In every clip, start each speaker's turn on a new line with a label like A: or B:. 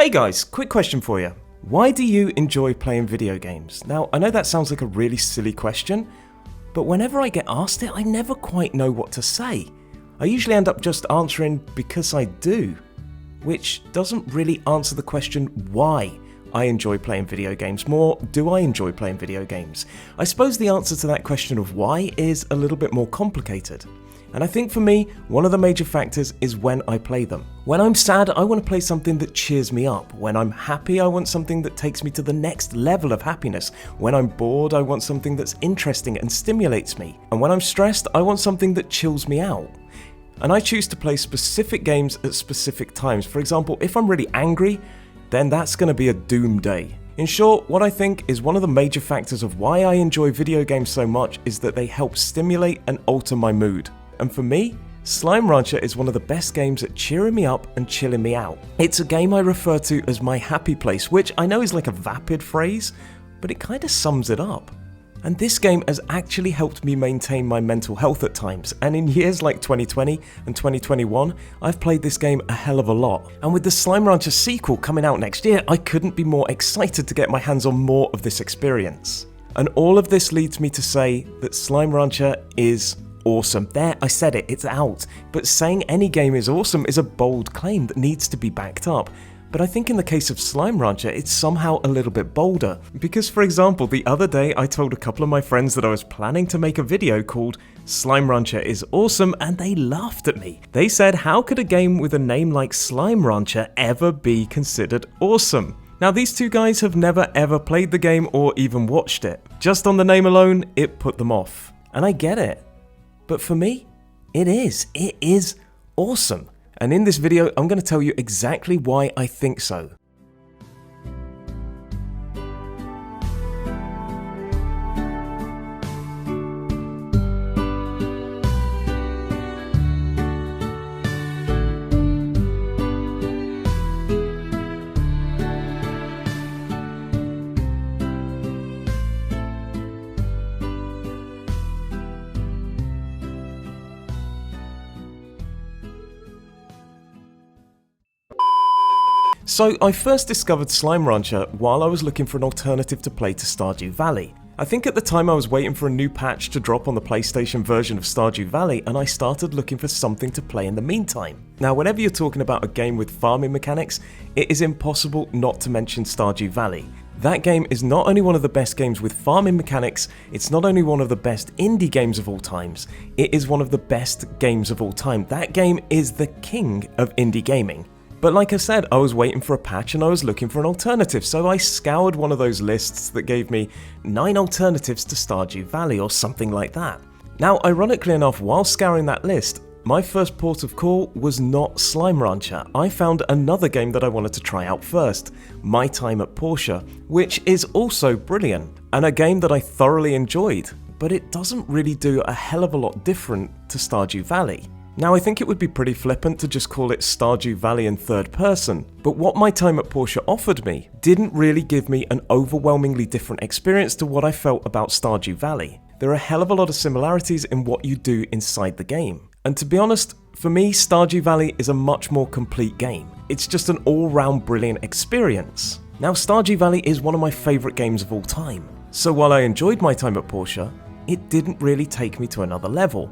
A: Hey guys, quick question for you. Why do you enjoy playing video games? Now, I know that sounds like a really silly question, but whenever I get asked it, I never quite know what to say. I usually end up just answering because I do, which doesn't really answer the question why I enjoy playing video games. More, do I enjoy playing video games? I suppose the answer to that question of why is a little bit more complicated. And I think for me, one of the major factors is when I play them. When I'm sad, I want to play something that cheers me up. When I'm happy, I want something that takes me to the next level of happiness. When I'm bored, I want something that's interesting and stimulates me. And when I'm stressed, I want something that chills me out. And I choose to play specific games at specific times. For example, if I'm really angry, then that's going to be a doom day. In short, what I think is one of the major factors of why I enjoy video games so much is that they help stimulate and alter my mood. And for me, Slime Rancher is one of the best games at cheering me up and chilling me out. It's a game I refer to as my happy place, which I know is like a vapid phrase, but it kind of sums it up. And this game has actually helped me maintain my mental health at times, and in years like 2020 and 2021, I've played this game a hell of a lot. And with the Slime Rancher sequel coming out next year, I couldn't be more excited to get my hands on more of this experience. And all of this leads me to say that Slime Rancher is awesome. There, I said it, it's out. But saying any game is awesome is a bold claim that needs to be backed up. But I think in the case of Slime Rancher, it's somehow a little bit bolder. Because for example, the other day I told a couple of my friends that I was planning to make a video called Slime Rancher is awesome, and they laughed at me. They said, how could a game with a name like Slime Rancher ever be considered awesome? Now these two guys have never ever played the game or even watched it. Just on the name alone, it put them off. And I get it. But for me, it is awesome. And in this video, I'm going to tell you exactly why I think so. So I first discovered Slime Rancher while I was looking for an alternative to play to Stardew Valley. I think at the time I was waiting for a new patch to drop on the PlayStation version of Stardew Valley, and I started looking for something to play in the meantime. Now whenever you're talking about a game with farming mechanics, it is impossible not to mention Stardew Valley. That game is not only one of the best games with farming mechanics, it's not only one of the best indie games of all times, it is one of the best games of all time. That game is the king of indie gaming. But like I said, I was waiting for a patch and I was looking for an alternative, so I scoured one of those lists that gave me 9 alternatives to Stardew Valley or something like that. Now, ironically enough, while scouring that list, my first port of call was not Slime Rancher. I found another game that I wanted to try out first, My Time at Portia, which is also brilliant, and a game that I thoroughly enjoyed, but it doesn't really do a hell of a lot different to Stardew Valley. Now I think it would be pretty flippant to just call it Stardew Valley in third person, but what My Time at Portia offered me didn't really give me an overwhelmingly different experience to what I felt about Stardew Valley. There are a hell of a lot of similarities in what you do inside the game. And to be honest, for me, Stardew Valley is a much more complete game. It's just an all-round brilliant experience. Now Stardew Valley is one of my favourite games of all time, so while I enjoyed My Time at Portia, it didn't really take me to another level.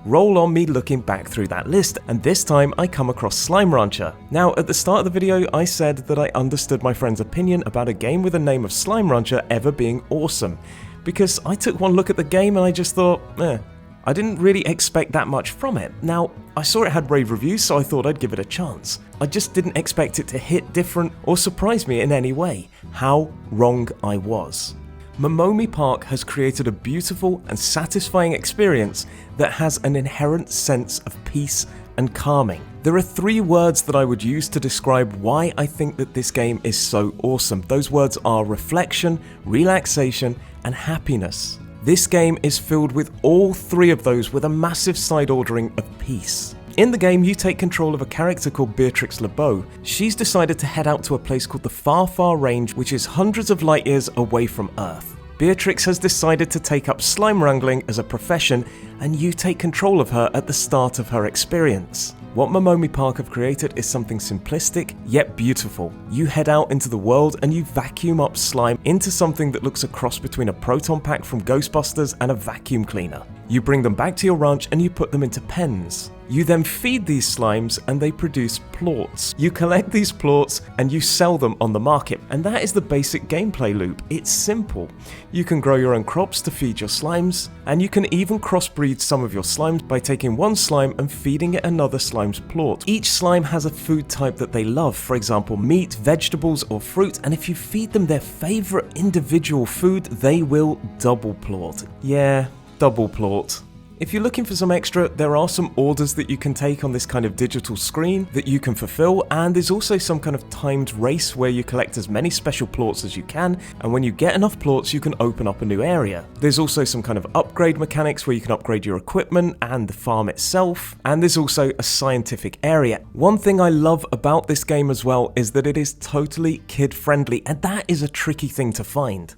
A: Roll on me looking back through that list, and this time I come across Slime Rancher. Now at the start of the video I said that I understood my friend's opinion about a game with the name of Slime Rancher ever being awesome, because I took one look at the game and I just thought, I didn't really expect that much from it. Now, I saw it had rave reviews, so I thought I'd give it a chance. I just didn't expect it to hit different or surprise me in any way. How wrong I was. Momomi Park has created a beautiful and satisfying experience that has an inherent sense of peace and calming. There are 3 words that I would use to describe why I think that this game is so awesome. Those words are reflection, relaxation, and happiness. This game is filled with all 3 of those with a massive side ordering of peace. In the game, you take control of a character called Beatrix LeBeau. She's decided to head out to a place called the Far Far Range, which is hundreds of light years away from Earth. Beatrix has decided to take up slime wrangling as a profession, and you take control of her at the start of her experience. What Momomi Park have created is something simplistic yet beautiful. You head out into the world and you vacuum up slime into something that looks a cross between a proton pack from Ghostbusters and a vacuum cleaner. You bring them back to your ranch and you put them into pens. You then feed these slimes and they produce plorts. You collect these plorts and you sell them on the market, and that is the basic gameplay loop. It's simple. You can grow your own crops to feed your slimes, and you can even crossbreed some of your slimes by taking one slime and feeding it another slime's plort. Each slime has a food type that they love, for example meat, vegetables or fruit, and if you feed them their favorite individual food, they will double plort. Yeah, double plort. If you're looking for some extra, there are some orders that you can take on this kind of digital screen that you can fulfill, and there's also some kind of timed race where you collect as many special plorts as you can, and when you get enough plorts you can open up a new area. There's also some kind of upgrade mechanics where you can upgrade your equipment and the farm itself, and there's also a scientific area. One thing I love about this game as well is that it is totally kid friendly, and that is a tricky thing to find.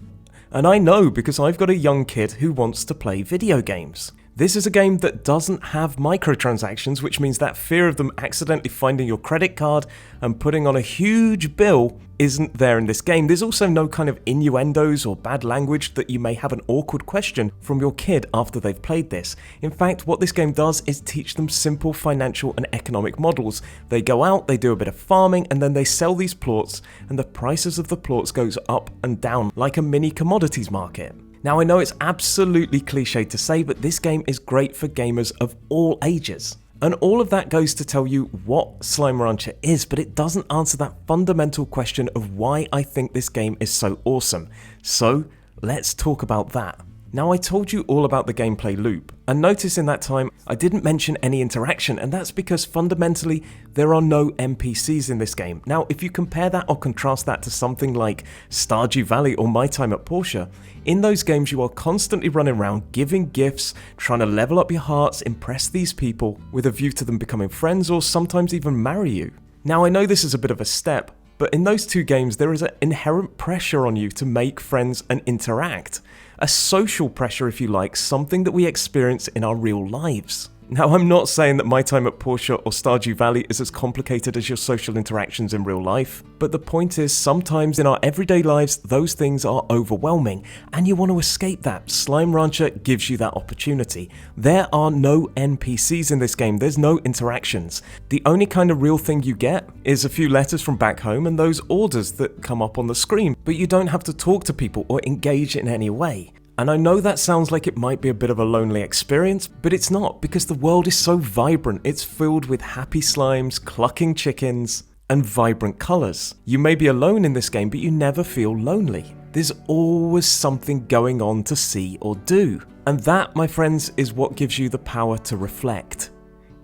A: And I know because I've got a young kid who wants to play video games. This is a game that doesn't have microtransactions, which means that fear of them accidentally finding your credit card and putting on a huge bill isn't there in this game. There's also no kind of innuendos or bad language that you may have an awkward question from your kid after they've played this. In fact, what this game does is teach them simple financial and economic models. They go out, they do a bit of farming, and then they sell these plorts, and the prices of the plorts goes up and down like a mini commodities market. Now I know it's absolutely cliche to say, but this game is great for gamers of all ages. And all of that goes to tell you what Slime Rancher is, but it doesn't answer that fundamental question of why I think this game is so awesome. So let's talk about that. Now I told you all about the gameplay loop, and notice in that time I didn't mention any interaction, and that's because fundamentally there are no NPCs in this game. Now if you compare that or contrast that to something like Stardew Valley or My Time at Portia, in those games you are constantly running around giving gifts, trying to level up your hearts, impress these people with a view to them becoming friends or sometimes even marry you. Now I know this is a bit of a step, but in those two games there is an inherent pressure on you to make friends and interact. A social pressure if you like, something that we experience in our real lives. Now I'm not saying that My Time at Portia or Stardew Valley is as complicated as your social interactions in real life, but the point is sometimes in our everyday lives those things are overwhelming and you want to escape that. Slime Rancher gives you that opportunity. There are no NPCs in this game, there's no interactions. The only kind of real thing you get is a few letters from back home and those orders that come up on the screen, but you don't have to talk to people or engage in any way. And I know that sounds like it might be a bit of a lonely experience, but it's not, because the world is so vibrant. It's filled with happy slimes, clucking chickens, and vibrant colours. You may be alone in this game, but you never feel lonely. There's always something going on to see or do. And that, my friends, is what gives you the power to reflect.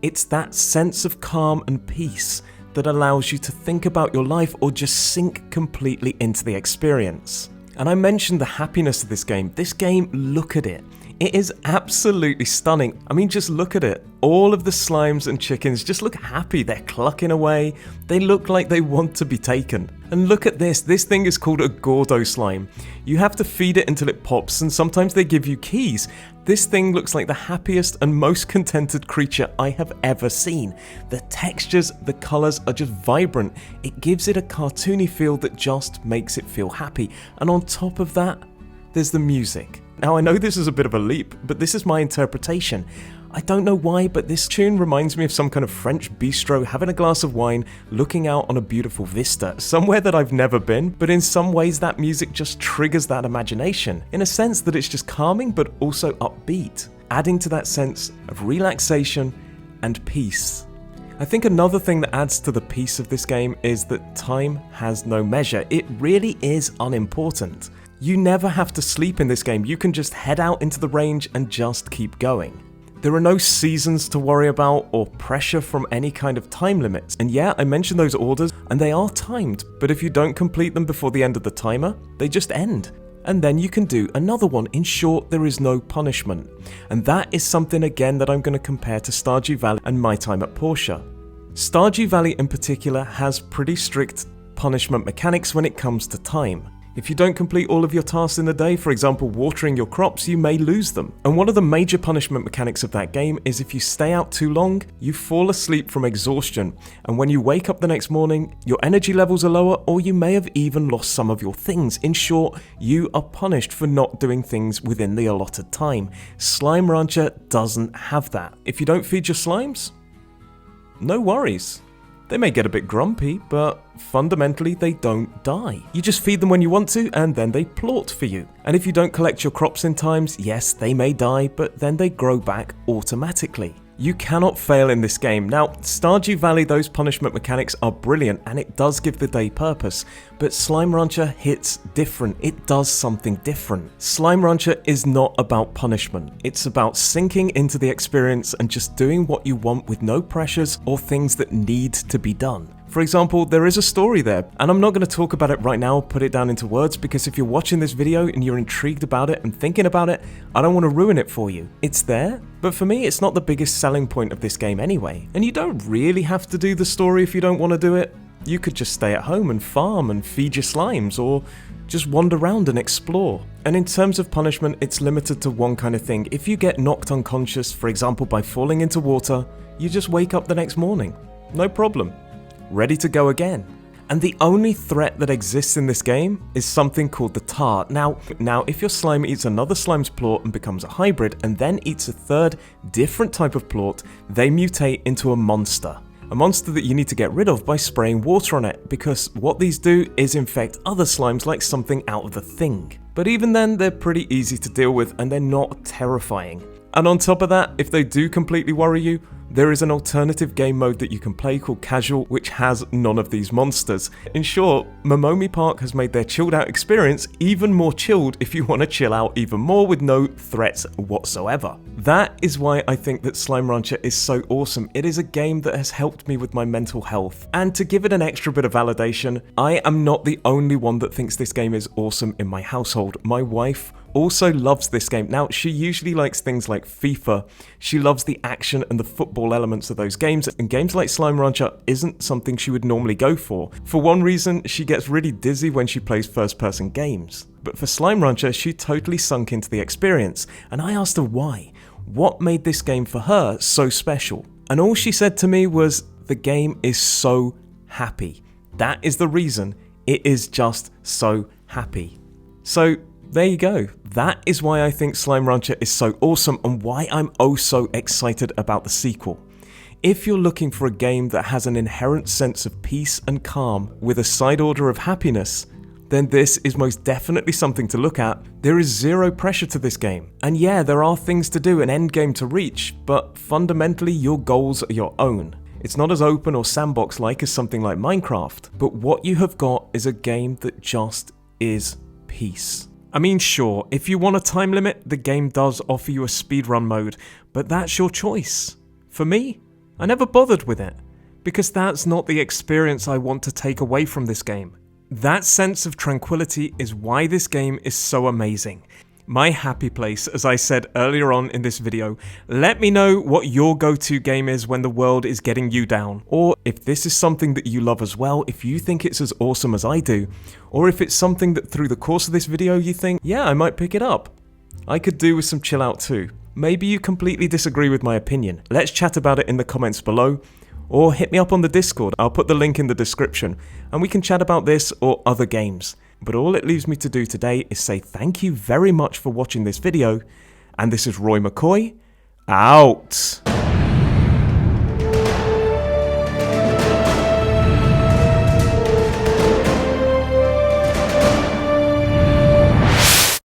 A: It's that sense of calm and peace that allows you to think about your life or just sink completely into the experience. And I mentioned the happiness of this game. This game, look at it. It is absolutely stunning. I mean, just look at it. All of the slimes and chickens just look happy. They're clucking away. They look like they want to be taken. And look at this. This thing is called a Gordo slime. You have to feed it until it pops, and sometimes they give you keys. This thing looks like the happiest and most contented creature I have ever seen. The textures, the colours are just vibrant. It gives it a cartoony feel that just makes it feel happy. And on top of that, there's the music. Now I know this is a bit of a leap, but this is my interpretation. I don't know why, but this tune reminds me of some kind of French bistro having a glass of wine, looking out on a beautiful vista, somewhere that I've never been, but in some ways that music just triggers that imagination, in a sense that it's just calming but also upbeat, adding to that sense of relaxation and peace. I think another thing that adds to the peace of this game is that time has no measure. It really is unimportant. You never have to sleep in this game. You can just head out into the range and just keep going. There are no seasons to worry about or pressure from any kind of time limits. And yeah, I mentioned those orders and they are timed, but if you don't complete them before the end of the timer, they just end. And then you can do another one. In short, there is no punishment. And that is something again that I'm going to compare to Stardew Valley and My Time at Portia. Stardew Valley in particular has pretty strict punishment mechanics when it comes to time. If you don't complete all of your tasks in the day, for example watering your crops, you may lose them. And one of the major punishment mechanics of that game is if you stay out too long, you fall asleep from exhaustion, and when you wake up the next morning, your energy levels are lower, or you may have even lost some of your things. In short, you are punished for not doing things within the allotted time. Slime Rancher doesn't have that. If you don't feed your slimes, no worries. They may get a bit grumpy, but fundamentally they don't die. You just feed them when you want to, and then they plort for you. And if you don't collect your crops in times, yes, they may die, but then they grow back automatically. You cannot fail in this game. Now, Stardew Valley, those punishment mechanics are brilliant, and it does give the day purpose, but Slime Rancher hits different. It does something different. Slime Rancher is not about punishment. It's about sinking into the experience and just doing what you want with no pressures or things that need to be done. For example, there is a story there, and I'm not going to talk about it right now, put it down into words, because if you're watching this video and you're intrigued about it and thinking about it, I don't want to ruin it for you. It's there, but for me it's not the biggest selling point of this game anyway. And you don't really have to do the story if you don't want to do it. You could just stay at home and farm and feed your slimes, or just wander around and explore. And in terms of punishment, it's limited to one kind of thing. If you get knocked unconscious, for example by falling into water, you just wake up the next morning. No problem. Ready to go again. And the only threat that exists in this game is something called the tar. Now, if your slime eats another slime's plort and becomes a hybrid, and then eats a third different type of plort, they mutate into a monster. A monster that you need to get rid of by spraying water on it, because what these do is infect other slimes like something out of The Thing. But even then, they're pretty easy to deal with, and they're not terrifying. And on top of that, if they do completely worry you, there is an alternative game mode that you can play called Casual, which has none of these monsters. In short, Momomi Park has made their chilled out experience even more chilled if you want to chill out even more with no threats whatsoever. That is why I think that Slime Rancher is so awesome. It is a game that has helped me with my mental health. And to give it an extra bit of validation, I am not the only one that thinks this game is awesome in my household. My wife also loves this game. Now, she usually likes things like FIFA. She loves the action and the football elements of those games, and games like Slime Rancher isn't something she would normally go for. For one reason, she gets really dizzy when she plays first-person games. But for Slime Rancher, she totally sunk into the experience, and I asked her why. What made this game for her so special? And all she said to me was, the game is so happy. That is the reason. It is just so happy. So, there you go. That is why I think Slime Rancher is so awesome, and why I'm oh so excited about the sequel. If you're looking for a game that has an inherent sense of peace and calm with a side order of happiness, then this is most definitely something to look at. There is zero pressure to this game. And yeah, there are things to do, an end game to reach, but fundamentally your goals are your own. It's not as open or sandbox-like as something like Minecraft, but what you have got is a game that just is peace. I mean, sure, if you want a time limit, the game does offer you a speedrun mode, but that's your choice. For me, I never bothered with it, because that's not the experience I want to take away from this game. That sense of tranquility is why this game is so amazing. My happy place, as I said earlier on in this video. Let me know what your go-to game is when the world is getting you down, or if this is something that you love as well, if you think it's as awesome as I do, or if it's something that through the course of this video you think, yeah, I might pick it up. I could do with some chill out too. Maybe you completely disagree with my opinion. Let's chat about it in the comments below, or hit me up on the Discord. I'll put the link in the description, and we can chat about this or other games. But all it leaves me to do today is say thank you very much for watching this video, and this is Roy McCoy, out.